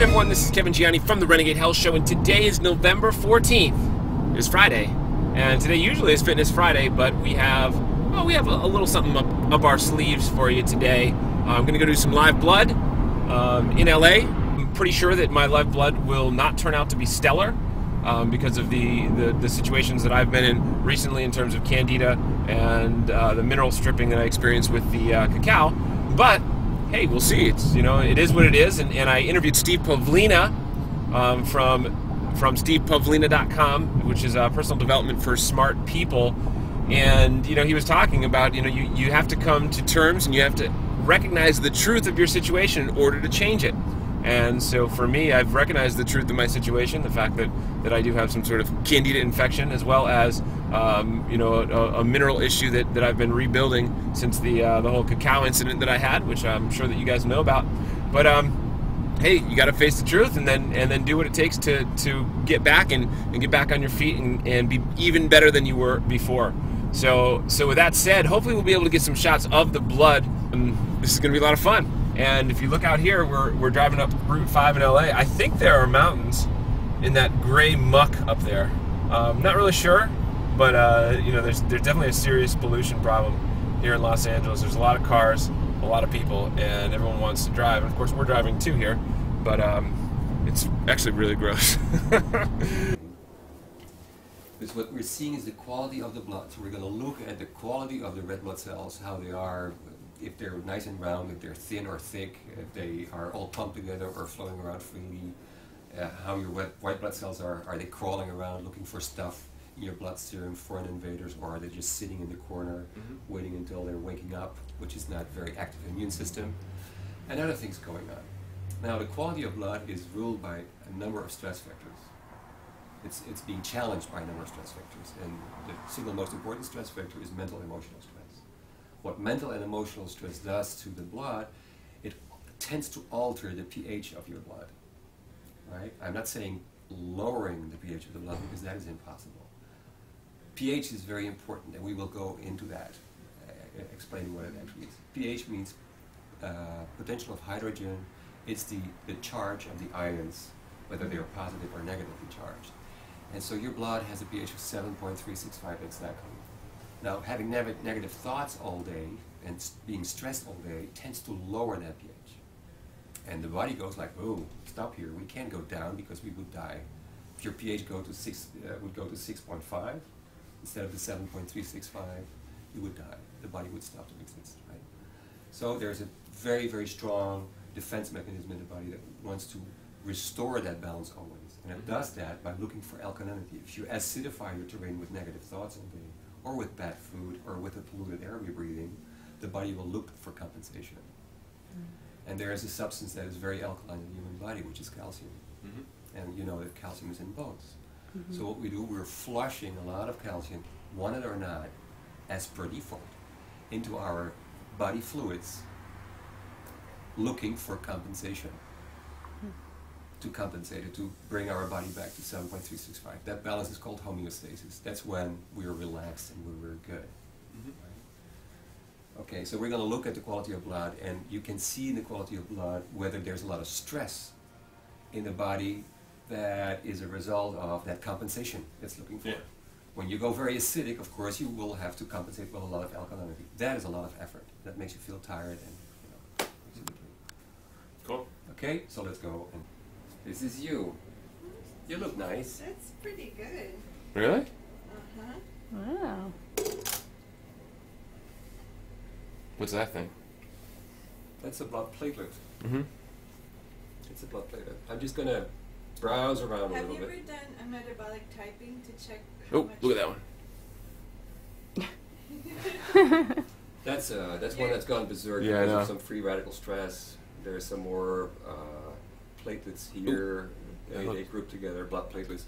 everyone, this is Gianni from the Renegade Health Show, and today is November 14th. It is Friday, and today usually is Fitness Friday, but we have a little something up our sleeves for you today. I'm going to go do some live blood in LA. I'm pretty sure that my live blood will not turn out to be stellar because of the situations that I've been in recently in terms of candida and the mineral stripping that I experienced with the cacao. But hey, we'll see. It is what it is. And I interviewed Steve Pavlina from stevepavlina.com, which is personal development for smart people. And he was talking about you have to come to terms and you have to recognize the truth of your situation in order to change it. And so for me, I've recognized the truth of my situation, the fact that I do have some sort of candida infection, as well as a mineral issue that I've been rebuilding since the whole cacao incident that I had, which I'm sure that you guys know about. But hey, you got to face the truth and then do what it takes to get back and get back on your feet and be even better than you were before. So with that said, hopefully we'll be able to get some shots of the blood. This is going to be a lot of fun. And if you look out here, we're driving up Route 5 in LA. I think there are mountains in that gray muck up there. Not really sure, but there's definitely a serious pollution problem here in Los Angeles. There's a lot of cars, a lot of people, and everyone wants to drive. And of course, we're driving too here, but it's actually really gross. Because what we're seeing is the quality of the blood. So we're going to look at the quality of the red blood cells, how they are, if they're nice and round, if they're thin or thick, if they are all pumped together or flowing around freely, how your white blood cells are they crawling around looking for stuff in your blood serum, foreign invaders, or are they just sitting in the corner waiting until they're waking up, which is not very active immune system, and other things going on. Now the quality of blood is ruled by a number of stress factors. It's being challenged by a number of stress factors, and the single most important stress factor is mental and emotional stress. What mental and emotional stress does to the blood, it tends to alter the pH of your blood, right? I'm not saying lowering the pH of the blood because that is impossible. pH is very important, and we will go into that, explaining what it actually is. pH means potential of hydrogen. It's the charge of the ions, whether they are positive or negatively charged. And so your blood has a pH of 7.365 exactly. Now, having negative thoughts all day and being stressed all day tends to lower that pH. And the body goes like, oh, stop here, we can't go down because we would die. If your pH would go to 6.5 instead of the 7.365, you would die. The body would stop to exist, right? So there's a very, very strong defense mechanism in the body that wants to restore that balance always. And it does that by looking for alkalinity. If you acidify your terrain with negative thoughts all day, or with bad food, or with the polluted air we're breathing, the body will look for compensation. And there is a substance that is very alkaline in the human body, which is calcium. And you know that calcium is in bones. So what we do, we're flushing a lot of calcium, want it or not, as per default, into our body fluids, looking for compensation. To compensate it, to bring our body back to 7.365. That balance is called homeostasis. That's when we're relaxed and when we're good. Right? Okay, so we're going to look at the quality of blood, and you can see in the quality of blood whether there's a lot of stress in the body that is a result of that compensation it's looking for. Yeah. When you go very acidic, of course, you will have to compensate with a lot of alkalinity. That is a lot of effort. That makes you feel tired and Cool. Okay, so let's go. And this is you. You look nice. That's pretty good. Really? Uh-huh. Wow. What's that thing? That's a blood platelet. It's a blood platelet. I'm just going to browse around a Have little you bit. ever done a metabolic typing to check how Oh, much... look at that one. That's one that's gone berserk Yeah, I because know. of some free radical stress. There's some more platelets here. They group together, blood platelets.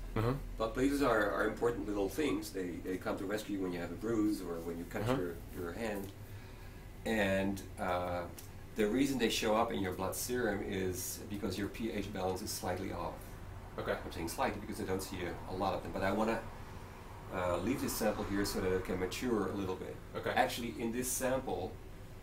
Blood platelets are important little things. They come to rescue you when you have a bruise or when you cut your hand. And the reason they show up in your blood serum is because your pH balance is slightly off. Okay. I'm saying slightly because I don't see a lot of them, but I want to leave this sample here so that it can mature a little bit. Okay. Actually, in this sample,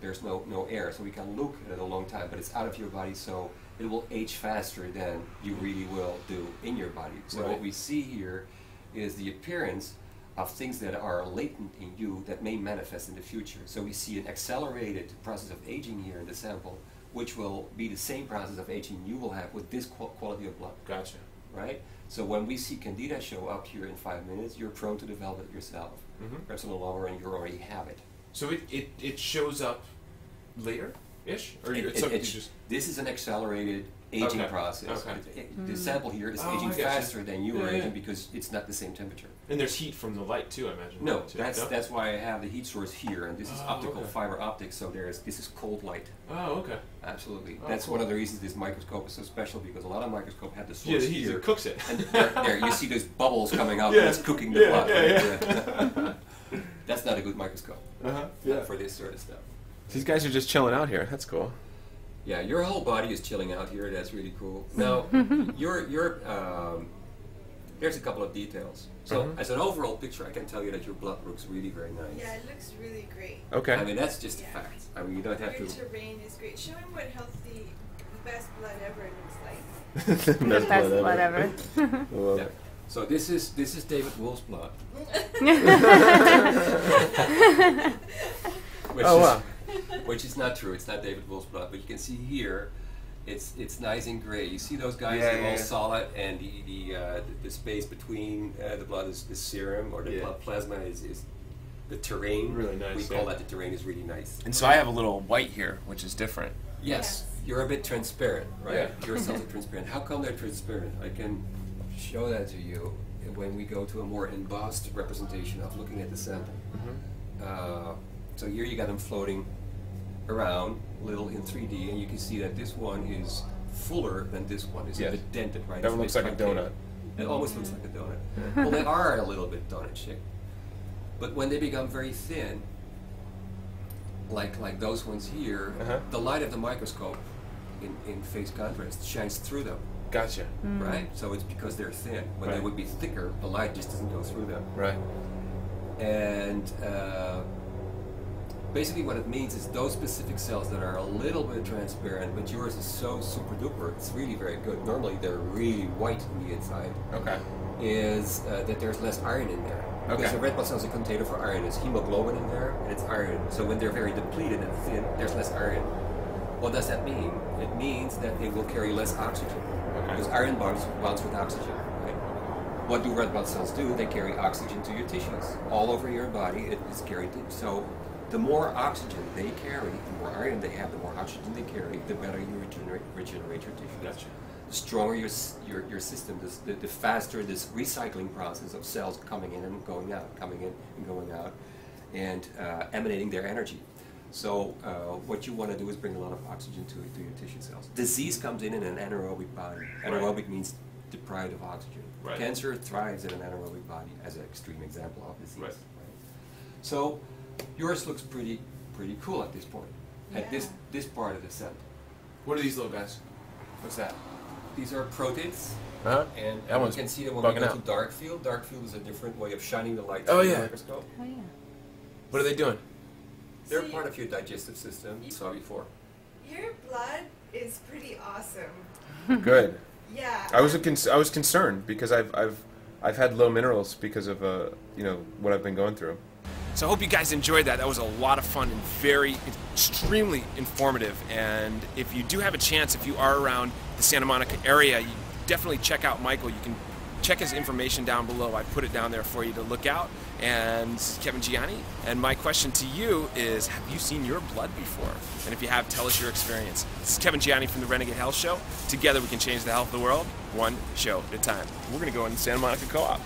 there's no air, so we can look at it a long time, but it's out of your body, so it will age faster than you really will do in your body. So Right. what we see here is the appearance of things that are latent in you that may manifest in the future. So we see an accelerated process of aging here in the sample, which will be the same process of aging you will have with this quality of blood. Gotcha. Right? So when we see Candida show up here in 5 minutes, you're prone to develop it yourself. Perhaps a little longer, and you already have it. So it shows up later-ish? Or It- it's something it- you just... This is an accelerated aging Okay. process. Okay. The sample here is Oh, I aging gotcha. faster than you are Yeah, aging yeah. because it's not the same temperature. And there's heat from the light too, I imagine. No, too. that's why I have the heat source here, and this is Oh, optical okay. fiber optics. So this is cold light. Oh, okay. Absolutely. Oh, That's cool. one of the reasons this microscope is so special, because a lot of microscope have the Yeah, source the heat here. cooks it. And there you see those bubbles coming out, Yeah. and it's cooking the Yeah, blood. yeah, right? That's not a good microscope Uh-huh. for this sort of stuff. These guys are just chilling out here. That's cool. Yeah, your whole body is chilling out here. That's really cool. Now, there's a couple of details. So, as an overall picture, I can tell you that your blood looks really very nice. Yeah, it looks really great. Okay. I mean, that's just a Yeah. fact. I mean, you don't have Your to. terrain is great. Show him what healthy, best blood ever looks like. The best blood ever. Yeah. So this is David Wolf's blood. Which Oh, is, wow. Which is not true. It's not David Wolf's blood, but you can see here, it's nice and gray. You see those guys? Yeah, They're yeah, all yeah. solid, and the space between the blood is serum, or the Yeah. blood plasma is the terrain. Really nice, We call yeah. that the terrain is really nice. And so I have a little white here, which is different. Yes, you're a bit transparent, right? Yeah. Your cells are transparent. How come they're transparent? I can show that to you when we go to a more embossed representation of looking at the sample. So here you got them floating around, little in 3D, and you can see that this one is fuller than this one. It's Yes. a bit dented, right? That It's one a looks bit like a truncated. donut. It almost looks like a donut. Well, they are a little bit donut shaped. But when they become very thin, like those ones here, the light of the microscope in phase contrast shines through them, Gotcha. right? So it's because they're thin. When they Right. would be thicker, the light just doesn't go through them. Right. And basically what it means is those specific cells that are a little bit transparent, but yours is so super duper, it's really very good. Normally they're really white on the inside. Okay. Is that there's less iron in there. Because Okay. the red blood cell is a container for iron. There's hemoglobin in there, and it's iron. So when they're very depleted and thin, there's less iron. What does that mean? It means that they will carry less oxygen. Because iron bonds with oxygen, right? What do red blood cells do? They carry oxygen to your tissues. All over your body, it is carried in. So the more oxygen they carry, the more iron they have, the more oxygen they carry, the better you regenerate your tissues. Gotcha. The stronger your system, the faster this recycling process of cells coming in and going out, coming in and going out, and emanating their energy. So what you want to do is bring a lot of oxygen to your tissue cells. Disease comes in an anaerobic body. Anaerobic means deprived of oxygen. Right. Cancer thrives in an anaerobic body, as an extreme example of disease. Right. So yours looks pretty cool at this point, at Yeah. this part of the cell. What are these little guys? What's that? These are proteins. Huh? And That you one's can see that when we bugging go out. to dark field. Dark field is a different way of shining the light Oh, through yeah. the microscope. Oh yeah. What are they doing? They're So part of your digestive system. You saw before. Your blood is pretty awesome. Good. Yeah. I was concerned because I've had low minerals because of what I've been going through. So I hope you guys enjoyed that. That was a lot of fun and extremely informative. And if you do have a chance, if you are around the Santa Monica area, you definitely check out Michael. You can check his information down below. I put it down there for you to look out. And Kevin Gianni. And my question to you is, have you seen your blood before? And if you have, tell us your experience. This is Kevin Gianni from the Renegade Health Show. Together we can change the health of the world, one show at a time. We're going to go in Santa Monica Co-op.